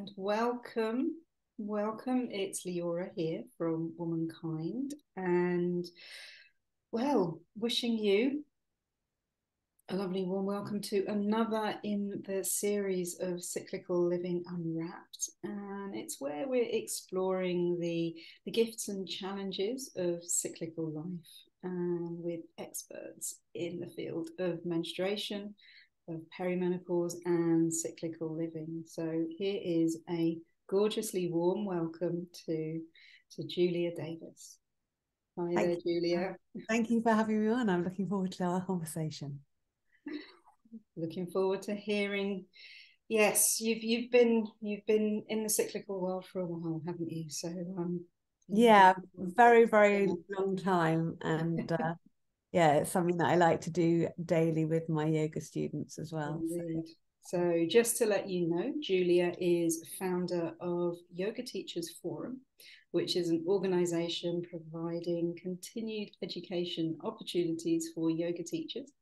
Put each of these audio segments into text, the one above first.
and welcome. It's Leora here from Womankind, and well, wishing you a lovely warm welcome to another in the series of Cyclical Living Unwrapped. And it's where we're exploring the gifts and challenges of cyclical life, and with experts in the field of menstruation, of perimenopause and cyclical living. So here is a gorgeously warm welcome to Julia Davis. Hi there, Julia. Thank you for having me on. I'm looking forward to our conversation. Looking forward to hearing. Yes, you've been in the cyclical world for a while, haven't you? So yeah, very long time, and yeah, it's something that I like to do daily with my yoga students as well. So just to let you know, Julia is founder of Yoga Teachers Forum, which is an organization providing continued education opportunities for yoga teachers.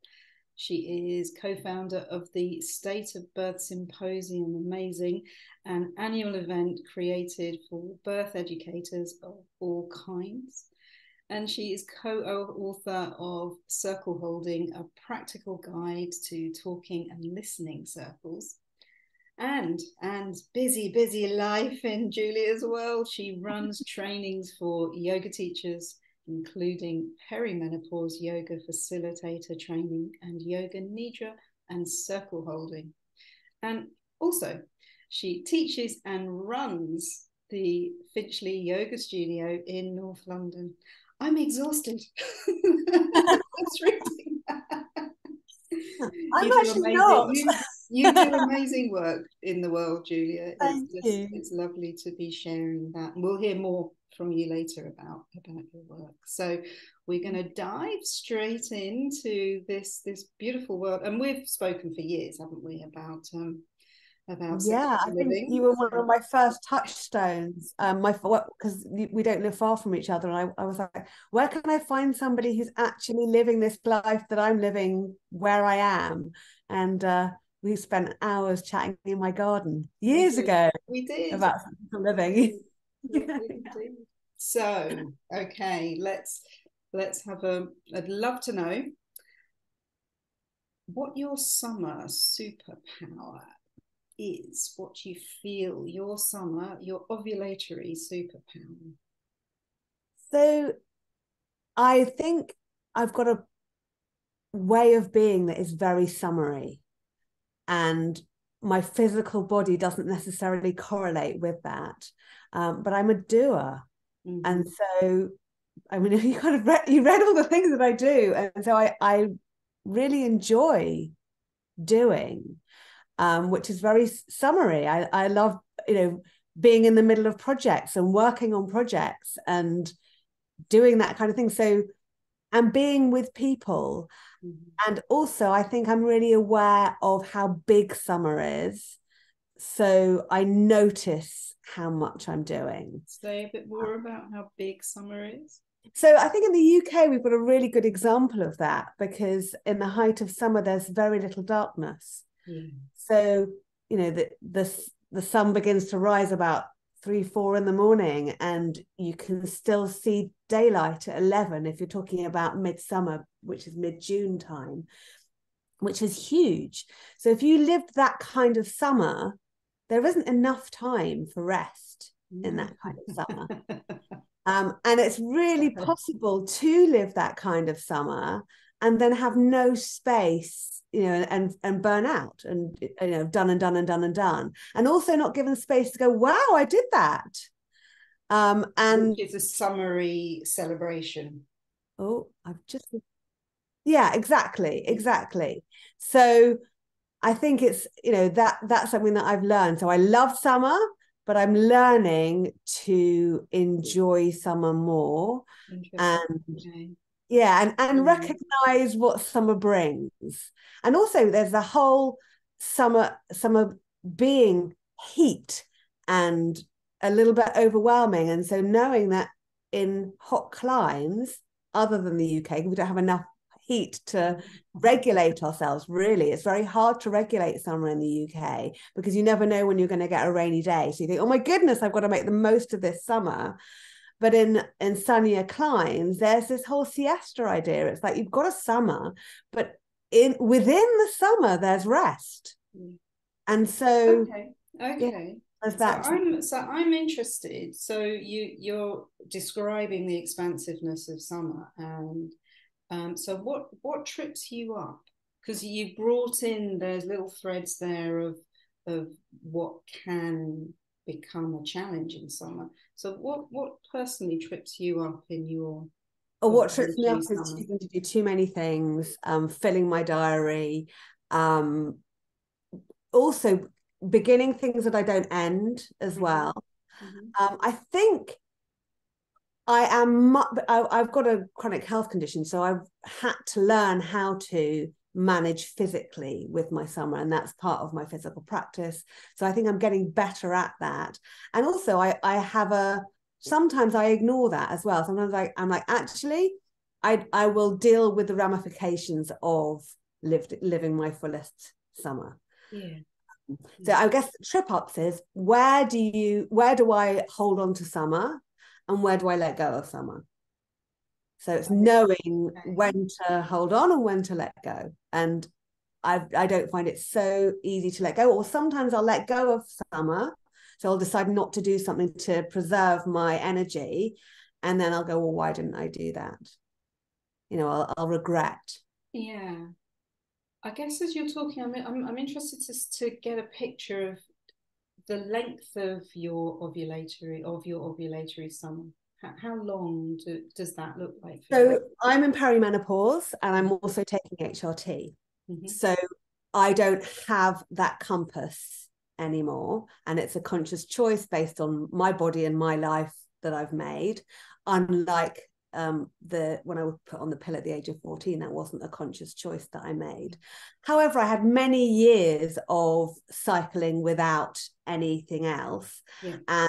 She is co-founder of the State of Birth Symposium, amazing, an annual event created for birth educators of all kinds. And she is co-author of Circle Holding, a practical guide to talking and listening circles. And busy life in Julia's world. She runs trainings for yoga teachers, including perimenopause yoga facilitator training and yoga Nidra and circle holding. And also, she teaches and runs the Finchley Yoga Studio in North London. I'm exhausted. Just reading that. I'm actually not. You do amazing work in the world, Julia. Thank you. It's lovely to be sharing that. And we'll hear more from you later about your work. So we're going to dive straight into this beautiful world. And we've spoken for years, haven't we, about yeah, I think you were one of my first touchstones. Because we don't live far from each other, and I was like, where can I find somebody who's actually living this life that I'm living where I am? And we spent hours chatting in my garden years ago. We did about living. So, okay, let's have I'd love to know what your summer superpower is, what you feel your summer, your ovulatory superpower. So I think I've got a way of being that is very summery, and my physical body doesn't necessarily correlate with that, but I'm a doer. And so, I mean, you read all the things that I do, and so I really enjoy doing, which is very summery. I love, being in the middle of projects and working on projects and doing that kind of thing. So, and being with people. And also, I think I'm really aware of how big summer is. So I notice how much I'm doing. Say a bit more about how big summer is. So I think in the UK, we've got a really good example of that, because in the height of summer, there's very little darkness. So, the sun begins to rise about 3-4 in the morning, and you can still see daylight at 11 if you're talking about midsummer, which is mid-June time, which is huge. So if you lived that kind of summer, there isn't enough time for rest in that kind of summer. And it's really possible to live that kind of summer and then have no space, and burn out, and done, and also not given space to go, wow, I did that. And it's a summery celebration. Yeah, exactly. So I think it's, that's something that I've learned. So I love summer, but I'm learning to enjoy summer more, and recognize what summer brings. And also there's the whole summer being heat and a little bit overwhelming. And so knowing that in hot climes, other than the UK, we don't have enough heat to regulate ourselves. Really, it's very hard to regulate summer in the UK because you never know when you're going to get a rainy day. So you think, oh my goodness, I've got to make the most of this summer. But in sunnier climes, there's this whole siesta idea. It's like you've got a summer, but within the summer, there's rest. And so, okay. Yeah, so I'm interested. So you're describing the expansiveness of summer, and so what trips you up? Because you brought in, there's little threads there of what can become a challenge in summer. So what personally trips you up in your what trips me up is choosing to do too many things, filling my diary, also beginning things that I don't end as well. I think I've got a chronic health condition, so I've had to learn how to manage physically with my summer, and that's part of my physical practice. So I think I'm getting better at that. And also I have sometimes I ignore that as well. Sometimes I'm like, actually, I will deal with the ramifications of living my fullest summer. Yeah. So I guess trip ups is where do I hold on to summer and where do I let go of summer? So it's knowing when to hold on and when to let go. And I don't find it so easy to let go. Or sometimes I'll let go of summer. So I'll decide not to do something to preserve my energy. And then I'll go, well, why didn't I do that? You know, I'll regret. Yeah. I guess as you're talking, I'm interested to get a picture of the length of your ovulatory summer. How long does that look like for you? So I'm in perimenopause and I'm also taking HRT. So I don't have that compass anymore. And it's a conscious choice based on my body and my life that I've made. Unlike when I was put on the pill at the age of 14, that wasn't a conscious choice that I made. However, I had many years of cycling without anything else. Yeah. And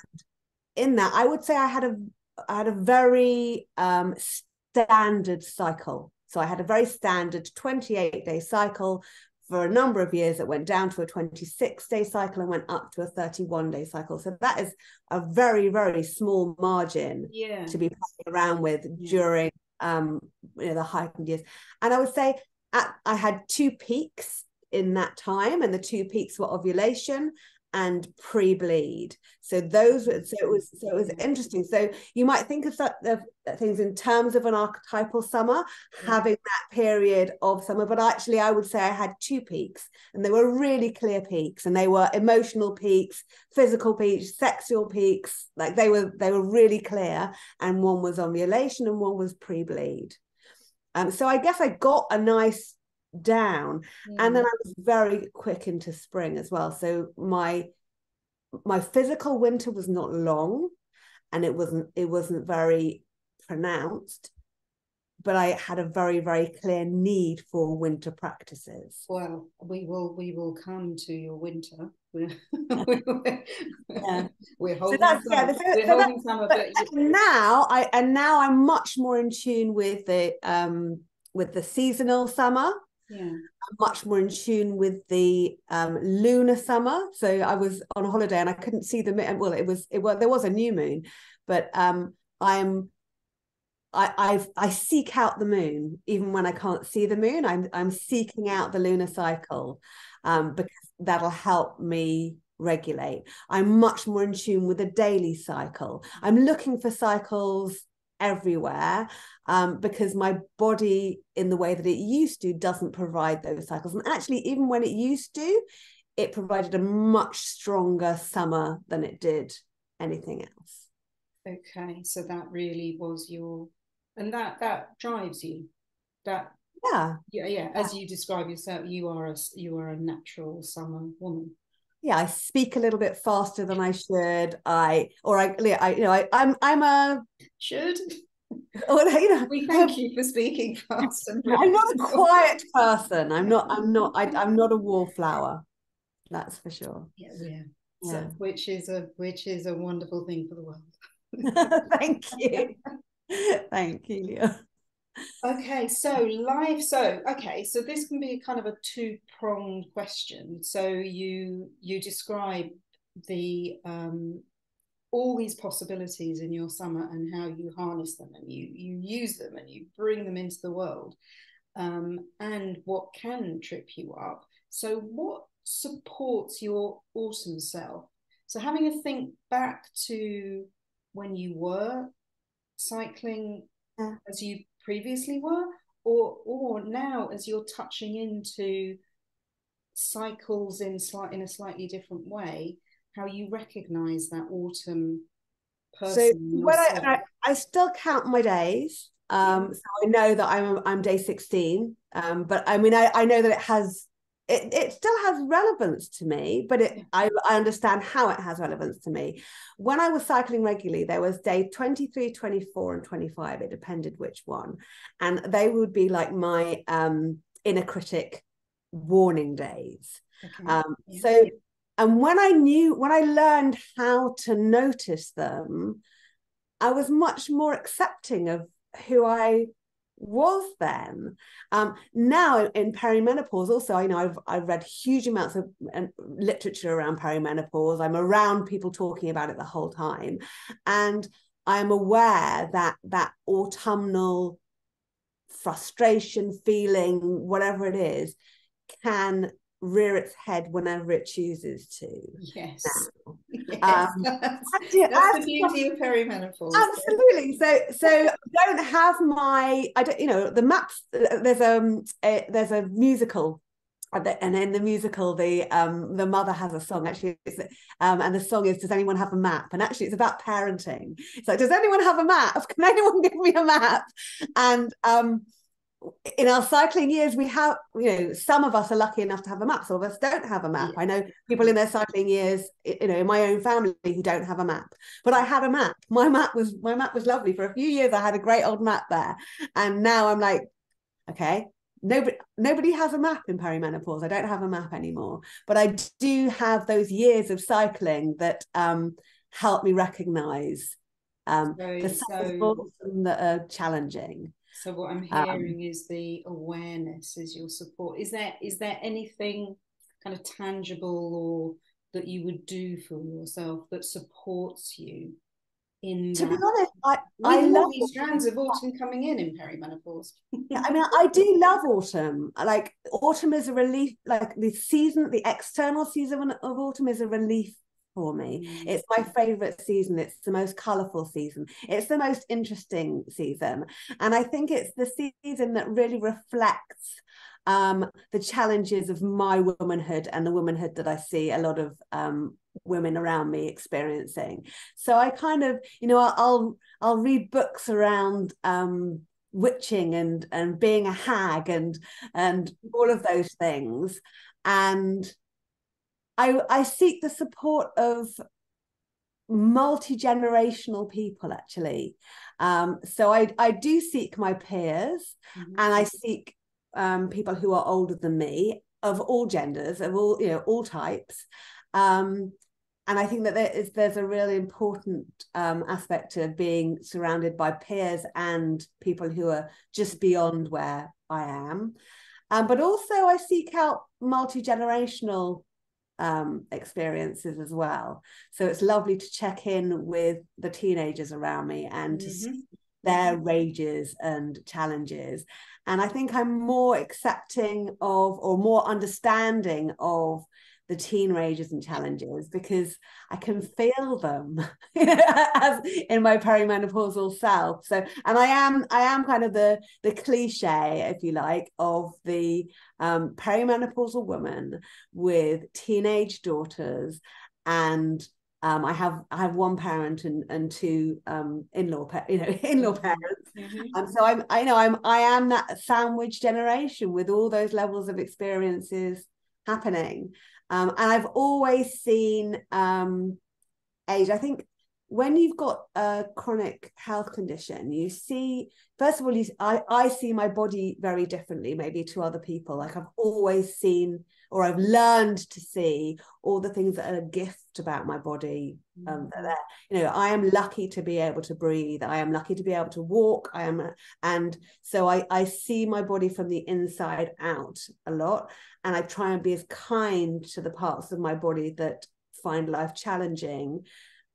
in that, I would say I had a very standard cycle. So I had a very standard 28-day cycle for a number of years that went down to a 26-day cycle and went up to a 31-day cycle. So that is a very, very small margin to be playing around with during the heightened years. And I would say I had two peaks in that time, and the two peaks were ovulation and pre-bleed. So it was interesting. So you might think of things in terms of an archetypal summer, having that period of summer, but actually I would say I had two peaks, and they were really clear peaks, and they were emotional peaks, physical peaks, sexual peaks. Like they were really clear, and one was ovulation and one was pre-bleed. So I guess I got a nice down, and then I was very quick into spring as well. So my physical winter was not long, and it wasn't very pronounced, but I had a very, very clear need for winter practices. Well, we will come to your winter. We're holding summer, but now I'm much more in tune with the seasonal summer. I'm much more in tune with the lunar summer. So I was on a holiday and I couldn't see the moon. Well, there was a new moon, but I seek out the moon even when I can't see the moon. I'm seeking out the lunar cycle because that'll help me regulate. I'm much more in tune with the daily cycle. I'm looking for cycles everywhere because my body, in the way that it used to, doesn't provide those cycles. And actually, even when it used to, it provided a much stronger summer than it did anything else. Okay, so that really was and that drives you. As you describe yourself, you are a natural summer woman. Yeah, I speak a little bit faster than I should. I'm a should. We thank you for speaking fast. I'm not a quiet person. I'm not a wallflower. That's for sure. Yeah. So, which is a wonderful thing for the world. Thank you. Thank you, Leah. Okay, so so this can be kind of a two-pronged question. So you describe the all these possibilities in your summer and how you harness them and you use them and you bring them into the world, and what can trip you up. So what supports your autumn self? So having a think back to when you were cycling as you previously were, or now as you're touching into cycles in a slightly different way, how you recognize that autumn So person in when yourself. I still count my days. Yeah. So I know that I'm day 16. But I mean I know that it still has relevance to me, but I understand how it has relevance to me. When I was cycling regularly, there was day 23, 24, and 25. It depended which one. And they would be like my inner critic warning days. Okay. So, and when I learned how to notice them, I was much more accepting of who I was then. Now in perimenopause, also, I know I've read huge amounts of literature around perimenopause. I'm around people talking about it the whole time, and I'm aware that that autumnal frustration feeling, whatever it is, can rear its head whenever it chooses to. Yes. Now. Yes. That's the beauty of perimenopause. Absolutely. So I don't have I don't, the maps. There's a musical, and in the musical, the mother has a song. Actually, and the song is "Does anyone have a map?" And actually, it's about parenting. It's like, does anyone have a map? Can anyone give me a map? And in our cycling years, we have, some of us are lucky enough to have a map, some of us don't have a map. I know people in their cycling years, in my own family, who don't have a map, but I had a map. My map was lovely. For a few years I had a great old map there, and now I'm like, okay, nobody has a map in perimenopause. I don't have a map anymore, but I do have those years of cycling that help me recognize the cycles that are challenging. So what I'm hearing is the awareness is your support. Is there anything kind of tangible or that you would do for yourself that supports you in to that? be honest, I love these strands of autumn coming in perimenopause. I mean, I do love autumn. Like, autumn is a relief. Like, the external season of autumn is a relief for me. It's my favorite season. It's the most colorful season. It's the most interesting season. And I think it's the season that really reflects the challenges of my womanhood and the womanhood that I see a lot of women around me experiencing. So I kind of, I'll read books around witching and being a hag and all of those things, and I seek the support of multi-generational people, actually. So I do seek my peers, and I seek people who are older than me, of all genders, of all types. And I think that there's a really important aspect to being surrounded by peers and people who are just beyond where I am. But also I seek out multi-generational experiences as well. So it's lovely to check in with the teenagers around me and to see their rages and challenges. And I think I'm more accepting of, or more understanding of, the teen rages and challenges, because I can feel them as in my perimenopausal self. So, and I am kind of the cliche, if you like, of the perimenopausal woman with teenage daughters, and I have one parent and two in-law parents. So I am that sandwich generation with all those levels of experiences happening. And I've always seen age, I think when you've got a chronic health condition, you see, first of all, I see my body very differently, maybe to other people. Like I've always seen, or I've learned to see all the things that are a gift about my body. You know, I am lucky to be able to breathe. I am lucky to be able to walk. And so I see my body from the inside out a lot. And I try and be as kind to the parts of my body that find life challenging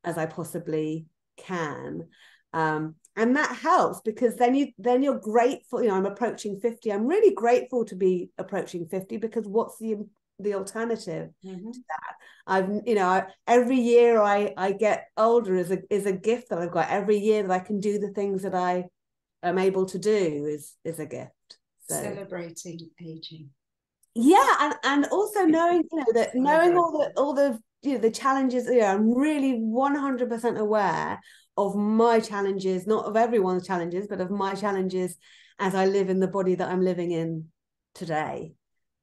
as I possibly can. And that helps, because then you're grateful. You know, I'm approaching 50. I'm really grateful to be approaching 50, because what's the alternative to that? Every year I get older is a gift that I've got. Every year that I can do the things that I am able to do is a gift. So celebrating aging. Yeah, and also knowing, knowing all the the challenges. I'm really 100% aware of my challenges, not of everyone's challenges, but of my challenges as I live in the body that I'm living in today.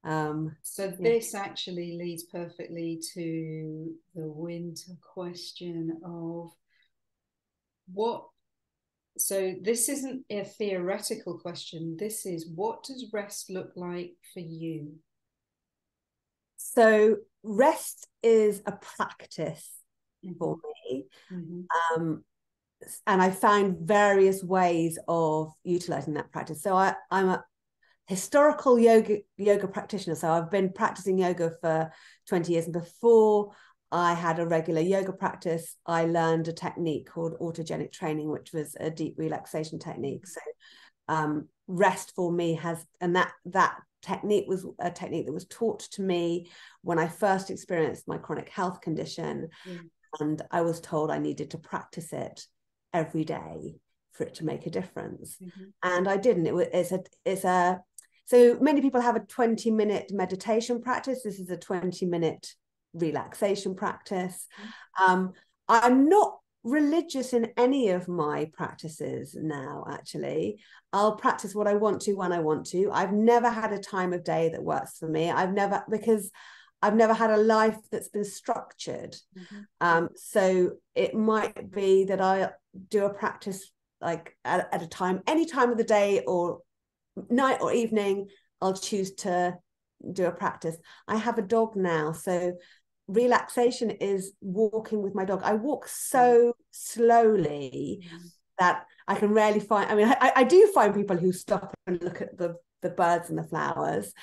So this actually leads perfectly to the winter question of what. So this isn't a theoretical question. This is, what does rest look like for you? So rest is a practice for me. And I find various ways of utilizing that practice. So I'm a historical yoga practitioner. So I've been practicing yoga for 20 years. And before I had a regular yoga practice, I learned a technique called autogenic training, which was a deep relaxation technique. So rest for me and that technique was a technique that was taught to me when I first experienced my chronic health condition. And I was told I needed to practice it every day for it to make a difference. And I didn't. So many people have a 20-minute meditation practice. This is a 20-minute relaxation practice. I'm not religious in any of my practices now. Actually, I'll practice what I want to when I want to. I've never had a time of day that works for me. Because I've never had a life that's been structured. So it might be that I do a practice like at a time, any time of the day or night or evening, I'll choose to do a practice. I have a dog now, so relaxation is walking with my dog. I walk so slowly that I can rarely find, I do find people who stop and look at the birds and the flowers.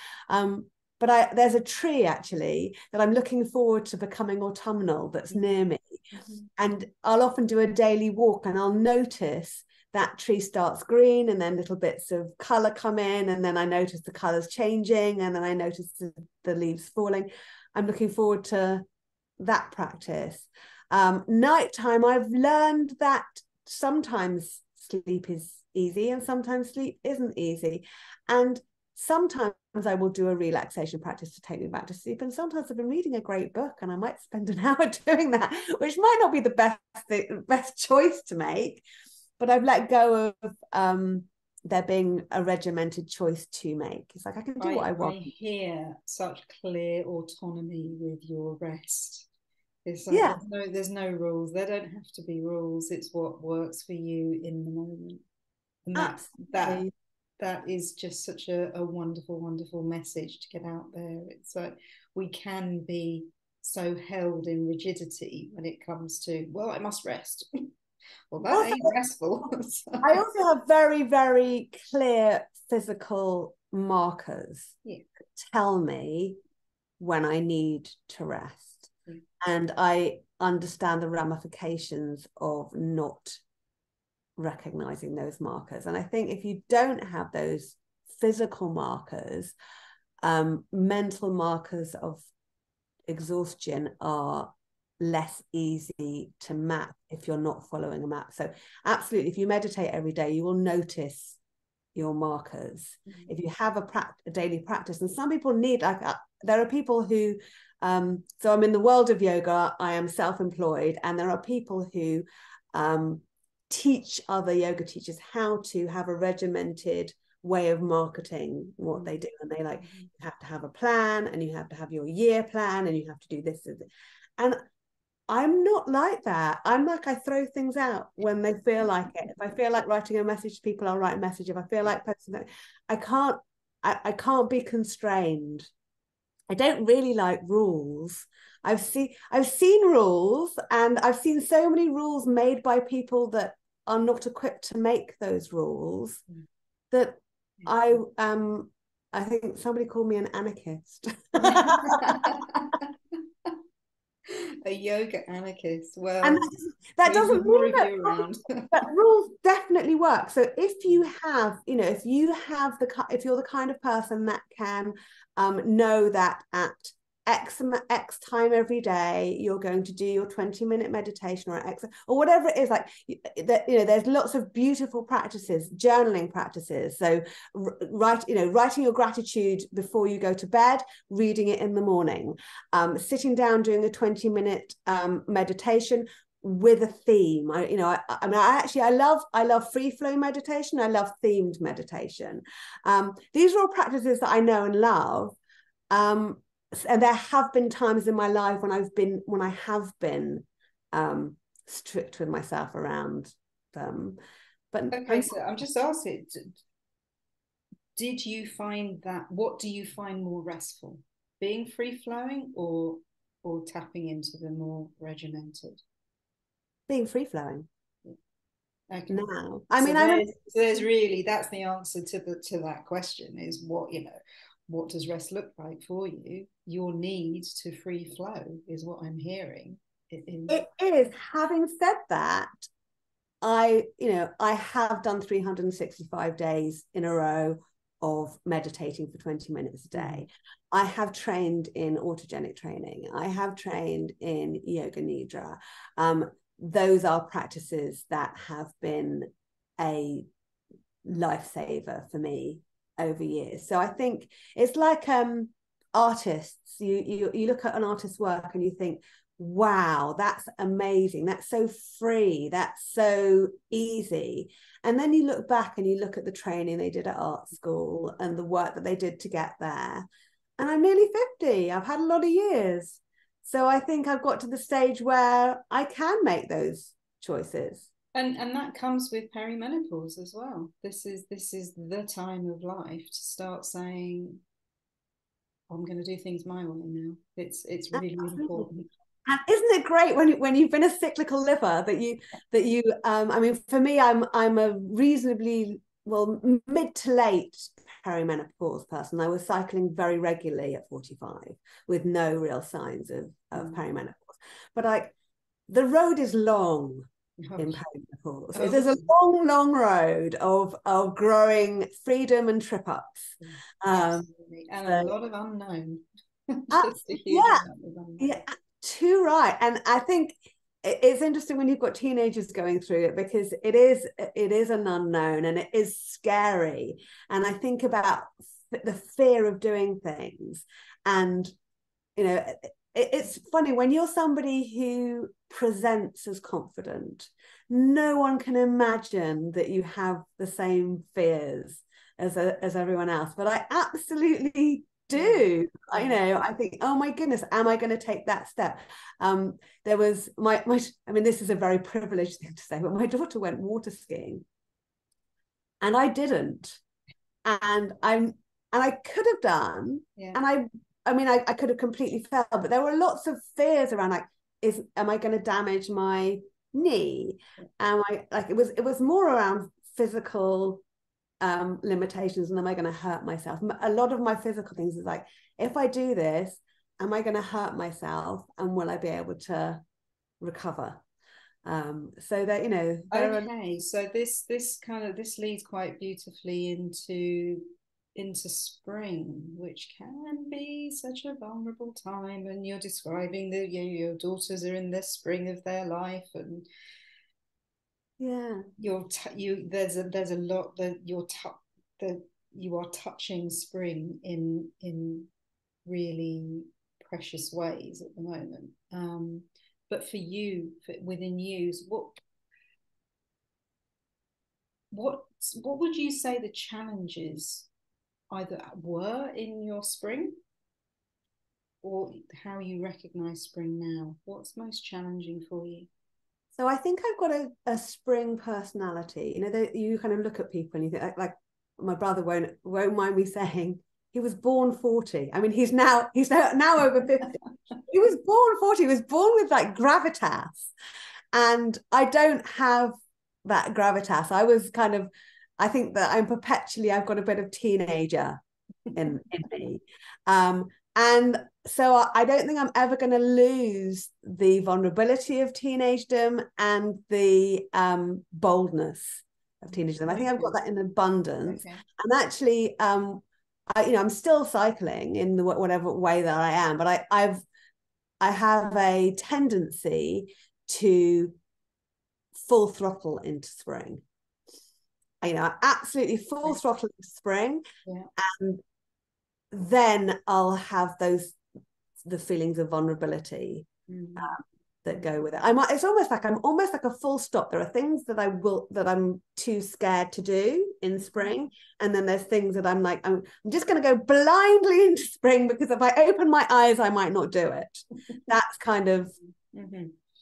But there's a tree actually that I'm looking forward to becoming autumnal that's near me. And I'll often do a daily walk and I'll notice that tree starts green and then little bits of color come in, and then I notice the colors changing, and then I notice the leaves falling. I'm looking forward to that practice. Nighttime, I've learned that sometimes sleep is easy and sometimes sleep isn't easy. And sometimes I will do a relaxation practice to take me back to sleep. And sometimes I've been reading a great book and I might spend an hour doing that, which might not be the best choice to make. But I've let go of there being a regimented choice to make. It's like I can do what I want. I hear such clear autonomy with your rest. It's like there's no rules. There don't have to be rules. It's what works for you in the moment. And that is just such a wonderful, wonderful message to get out there. It's like we can be so held in rigidity when it comes to, well, I must rest. Well, that ain't restful. I also have very, very clear physical markers that tell me when I need to rest. And I understand the ramifications of not recognizing those markers. And I think if you don't have those physical markers, mental markers of exhaustion are less easy to map if you're not following a map. So absolutely, if you meditate every day, you will notice your markers. If you have a daily practice, and some people need, there are people who so I'm in the world of yoga, I am self-employed, and there are people who teach other yoga teachers how to have a regimented way of marketing what they do. And they you have to have a plan, and you have to have your year plan, and you have to do this. And I'm not like that. I'm like, I throw things out when they feel like it. If I feel like writing a message to people, I'll write a message. If I feel like posting that, I can't, I can't be constrained. I don't really like rules. I've seen rules, and I've seen so many rules made by people that are not equipped to make those rules, that I think somebody called me an anarchist. A yoga anarchist. Well, And that we doesn't need more mean of you around. that rules definitely work. So if you have, if you have if you're the kind of person that can know that at X time every day you're going to do your 20-minute meditation, or X or whatever it is, like that, there's lots of beautiful practices, journaling practices. So writing your gratitude before you go to bed, reading it in the morning, sitting down doing a 20-minute meditation with a theme. I love free flow meditation. I love themed meditation. These are all practices that I know and love. And there have been times in my life when I have been strict with myself around them. But okay, so I'm just asking, did you find that, what do you find more restful, being free flowing or tapping into the more regimented? being free flowing. Okay. Now, there's really, that's the answer to that question, is what does rest look like for you? Your need to free flow is what I'm hearing. It is. Having said that, I have done 365 days in a row of meditating for 20 minutes a day. I have trained in autogenic training. I have trained in yoga nidra. Those are practices that have been a lifesaver for me over years. So I think it's like artists. You look at an artist's work and you think, wow, that's amazing, that's so free, that's so easy. And then you look back and you look at the training they did at art school and the work that they did to get there. And I'm nearly 50. I've had a lot of years. So I think I've got to the stage where I can make those choices. And that comes with perimenopause as well. This is the time of life to start saying, I'm going to do things my way now. It's really important. And isn't it great when you've been a cyclical liver that you I mean, for me, I'm a reasonably, well, mid to late perimenopause person. I was cycling very regularly at 45 with no real signs of perimenopause. But like, the road is long in perimenopause. It is a long, long road of growing freedom and trip ups. And a lot of unknown. Just a huge amount of unknown. Yeah, too right. And I think it's interesting when you've got teenagers going through it, because it is an unknown and it is scary. And I think about the fear of doing things. And it's funny when you're somebody who presents as confident, no one can imagine that you have the same fears as everyone else. But I absolutely do. I think, oh my goodness, am I going to take that step? There was my I mean, this is a very privileged thing to say, but my daughter went water skiing and I didn't. And I could have done, and I mean, I could have completely failed, but there were lots of fears around, like, am I going to damage my knee? Am I, like, it was more around physical limitations, and am I going to hurt myself? A lot of my physical things is like, if I do this, am I going to hurt myself, and will I be able to recover? So that, okay, so this leads quite beautifully into spring, which can be such a vulnerable time, and you're describing that your daughters are in the spring of their life, and there's a lot that you are touching spring in really precious ways at the moment. But for you, within you, what would you say the challenges either were in your spring? or how you recognize spring now? What's most challenging for you? So I think I've got a spring personality. You know, you kind of look at people and you think, like my brother won't mind me saying, he was born 40. I mean, he's now over 50. He was born 40. He was born with like gravitas. And I don't have that gravitas. I think that I've got a bit of teenager in me. And so I don't think I'm ever going to lose the vulnerability of teenagedom and the boldness of teenagedom. I think I've got that in abundance. Okay. And actually, I'm still cycling in whatever way that I am, but I have a tendency to full throttle into spring. Absolutely full throttle into spring. Yeah. And then I'll have the feelings of vulnerability that go with it. It's almost like I'm like a full stop. There are things that I'm too scared to do in spring, and then there's things that I'm like, I'm just going to go blindly into spring, because if I open my eyes, I might not do it. That's kind of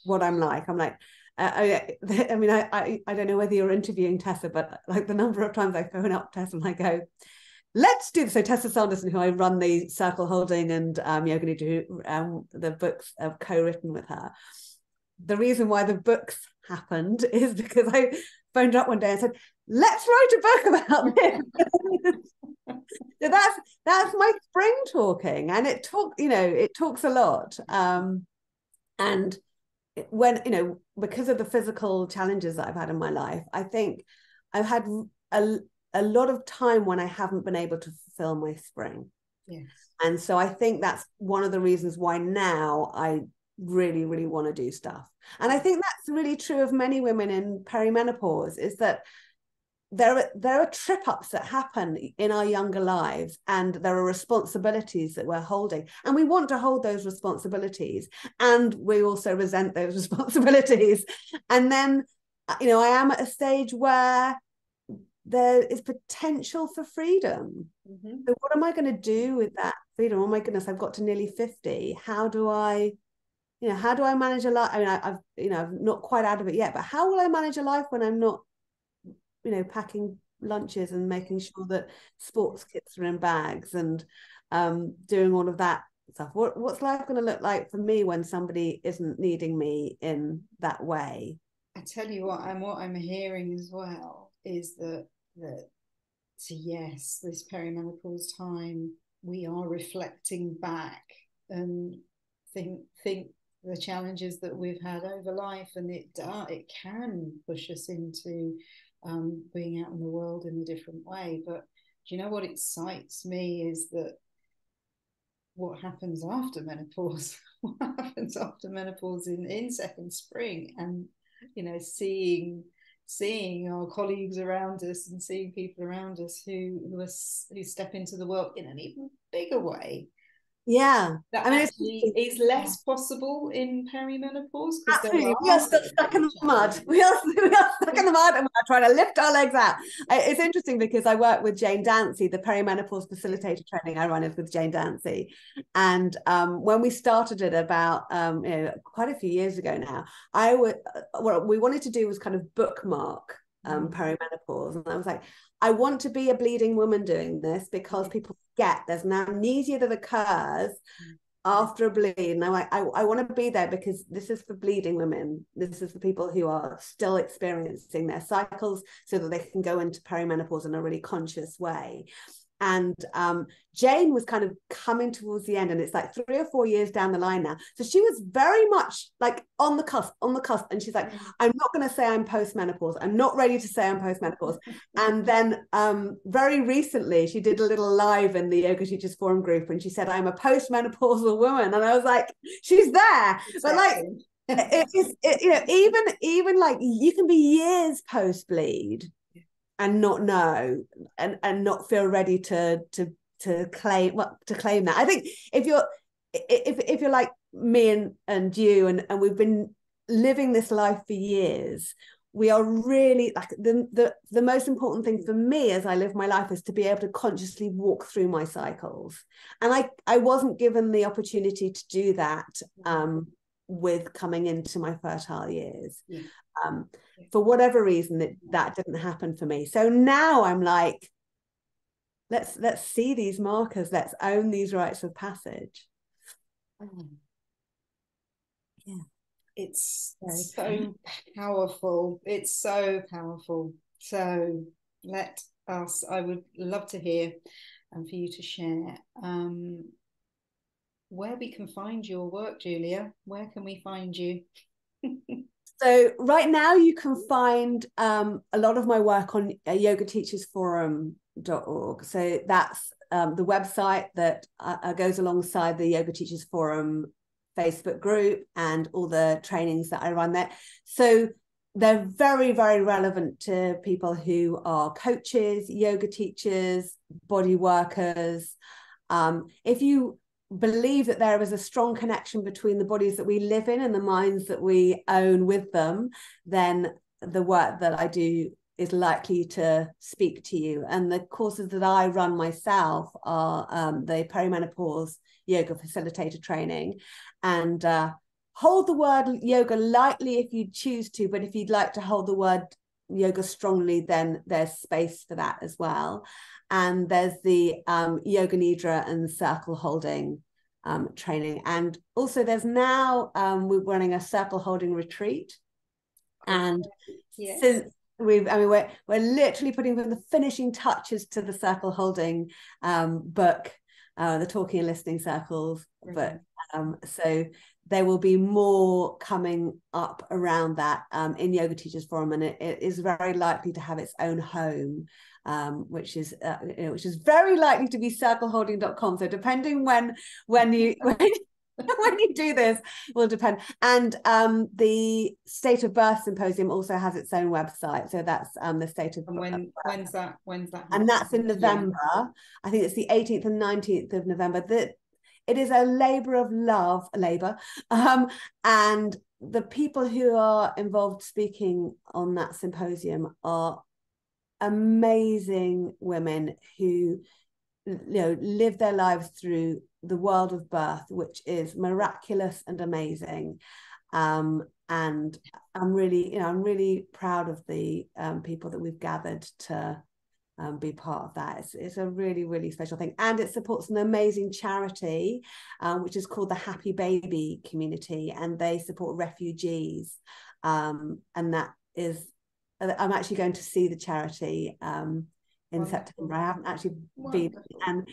what I'm like. I'm like, I don't know whether you're interviewing Tessa, but like the number of times I phone up Tessa and I go, let's do this. So Tessa Sanderson, who I run the Circle Holding and Yoga Nidra, the books I've co-written with her. The reason why the books happened is because I phoned her up one day and said, let's write a book about this. So that's my spring talking, and it talks a lot. And when, because of the physical challenges that I've had in my life, I think I've had a lot of time when I haven't been able to fulfill my spring. Yes. And so I think that's one of the reasons why now I really, really want to do stuff. And I think that's really true of many women in perimenopause, is that there are trip-ups that happen in our younger lives, and there are responsibilities that we're holding, and we want to hold those responsibilities, and we also resent those responsibilities. And then, I am at a stage where there is potential for freedom. So what am I going to do with that freedom? Oh my goodness, I've got to nearly 50. How do I manage a life? I mean, I'm not quite out of it yet, but how will I manage a life when I'm not, packing lunches and making sure that sports kits are in bags and doing all of that stuff? What's life going to look like for me when somebody isn't needing me in that way? I tell you what I'm hearing as well is that yes, this perimenopause time, we are reflecting back and think the challenges that we've had over life, and it can push us into being out in the world in a different way. But do you know what excites me is that what happens after menopause? What happens after menopause in second spring, and seeing our colleagues around us and seeing people around us who step into the world in an even bigger way. Yeah, that actually is less possible in perimenopause. Absolutely, we are still stuck in the mud. We are stuck in the mud, and we're trying to lift our legs out. It's interesting because I work with Jane Dancy, the Perimenopause Facilitator training I run is with Jane Dancy, and when we started it about quite a few years ago now, what we wanted to do was kind of bookmark perimenopause, and I was like, I want to be a bleeding woman doing this, because people forget there's an amnesia that occurs after a bleed, and I want to be there because this is for bleeding women. This is for people who are still experiencing their cycles, so that they can go into perimenopause in a really conscious way. And Jane was kind of coming towards the end, and it's like 3 or 4 years down the line now. So she was very much like on the cusp. And she's like, I'm not going to say I'm postmenopause. I'm not ready to say I'm postmenopause. And then very recently, she did a little live in the Yoga Teachers Forum group, and she said, I'm a postmenopausal woman. And I was like, she's there. Exactly. But like, even like you can be years post bleed and not know and not feel ready to claim that. I think if you're like me and you and we've been living this life for years, we are really like the most important thing for me as I live my life is to be able to consciously walk through my cycles. And I wasn't given the opportunity to do that with coming into my fertile years. For whatever reason, that didn't happen for me. So now I'm like, let's see these markers, let's own these rites of passage. Yeah, it's so powerful. It's so powerful. So I would love to hear and for you to share where we can find your work, Julia. Where can we find you? So right now you can find a lot of my work on yogateachersforum.org. So that's the website that goes alongside the Yoga Teachers Forum Facebook group and all the trainings that I run there. So they're very, very relevant to people who are coaches, yoga teachers, body workers. If you believe that there is a strong connection between the bodies that we live in and the minds that we own with them, then the work that I do is likely to speak to you. And the courses that I run myself are the Perimenopause Yoga Facilitator training, and hold the word yoga lightly if you choose to, but if you'd like to hold the word yoga strongly, then there's space for that as well. And there's the yoga nidra and circle holding training. And also there's now we're running a circle holding retreat. And since we're literally putting the finishing touches to the circle holding book, the talking and listening circles book. So there will be more coming up around that in Yoga Teachers Forum, and it is very likely to have its own home, which is very likely to be circleholding.com. So depending when you when you do this will depend. And the State of Birth Symposium also has its own website. So that's the State of Birth. When's that? And that's in November. Yeah. I think it's the 18th and 19th of November. It is a labor of love, and the people who are involved speaking on that symposium are amazing women who live their lives through the world of birth, which is miraculous and amazing. And I'm really proud of the people that we've gathered to be part of that. It's a really, really special thing, and it supports an amazing charity which is called the Happy Baby Community, and they support refugees, and that is, I'm actually going to see the charity in September. I haven't actually been, and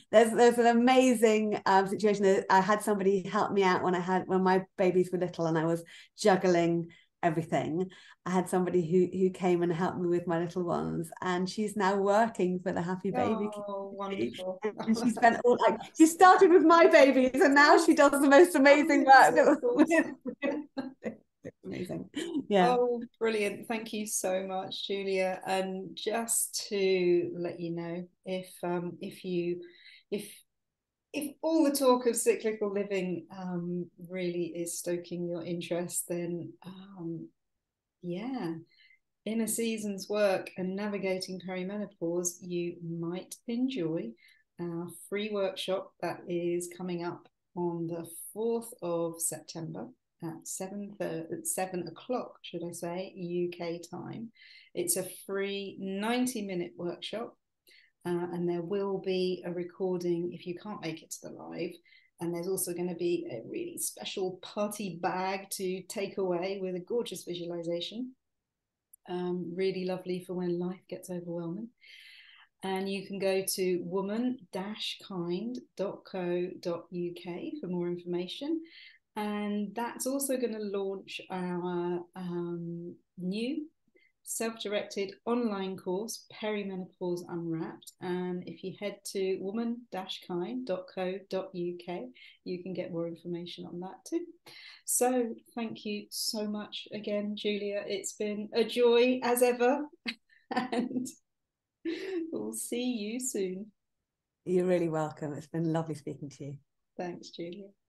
there's an amazing situation. I had somebody help me out when my babies were little and I was juggling everything. I had somebody who came and helped me with my little ones, and she's now working for the Happy Baby Community. Wonderful. And she spent she started with my babies, and now she does the most amazing work. Amazing. Yeah. Oh, brilliant. Thank you so much, Julia. And just to let you know, if all the talk of cyclical living really is stoking your interest, then in a season's work and navigating perimenopause, you might enjoy our free workshop that is coming up on the 4th of September at 7 o'clock, should I say, UK time. It's a free 90-minute workshop, and there will be a recording if you can't make it to the live. And there's also going to be a really special party bag to take away with a gorgeous visualization. Really lovely for when life gets overwhelming. And you can go to woman-kind.co.uk for more information. And that's also going to launch our new self-directed online course, Perimenopause Unwrapped. And if you head to woman-kind.co.uk, you can get more information on that too. So thank you so much again, Julia. It's been a joy as ever, and we'll see you soon. You're really welcome. It's been lovely speaking to you. Thanks, Julia.